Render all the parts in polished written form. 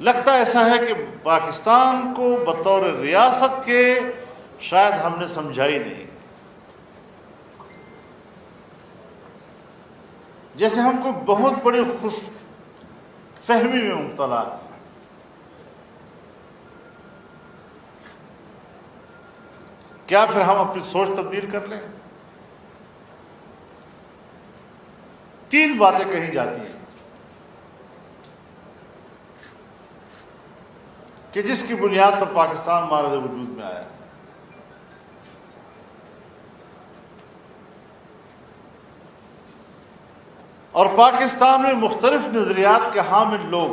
لگتا ایسا ہے کہ پاکستان کو بطور ریاست کے شاید ہم نے سمجھا ہی نہیں، جیسے ہم کو بہت بڑی خوش فہمی میں مبتلا ہے۔ کیا پھر ہم اپنی سوچ تبدیل کر لیں؟ 3 باتیں کہی جاتی ہیں کہ جس کی بنیاد پر پاکستان مارد وجود میں آیا۔ اور پاکستان میں مختلف نظریات کے حامل لوگ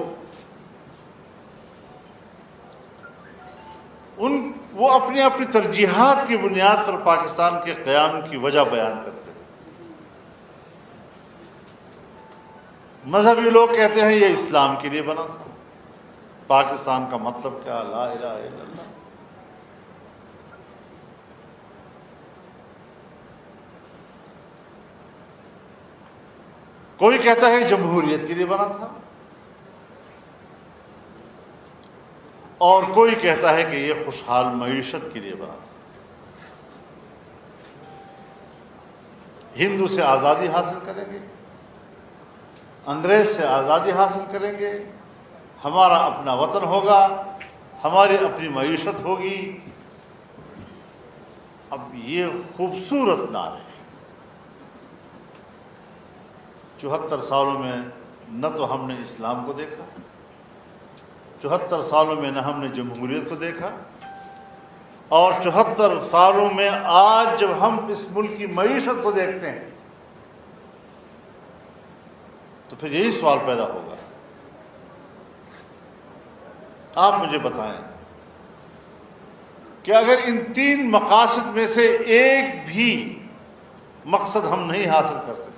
وہ اپنی اپنی ترجیحات کی بنیاد پر پاکستان کے قیام کی وجہ بیان کرتے ہیں۔ مذہبی لوگ کہتے ہیں یہ اسلام کے لیے بنا تھا، پاکستان کا مطلب کیا، لا الہ الا اللہ۔ کوئی کہتا ہے جمہوریت کے لیے بنا تھا، اور کوئی کہتا ہے کہ یہ خوشحال معیشت کے لیے بنا تھا۔ ہندو سے آزادی حاصل کریں گے، انگریز سے آزادی حاصل کریں گے، ہمارا اپنا وطن ہوگا، ہماری اپنی معیشت ہوگی۔ اب یہ خوبصورت نعرے ہیں، 74 سالوں میں نہ تو ہم نے اسلام کو دیکھا، 74 سالوں میں نہ ہم نے جمہوریت کو دیکھا، اور 74 سالوں میں آج جب ہم اس ملک کی معیشت کو دیکھتے ہیں تو پھر یہی سوال پیدا ہوگا، آپ مجھے بتائیں کہ اگر ان 3 مقاصد میں سے ایک بھی مقصد ہم نہیں حاصل کر سکتے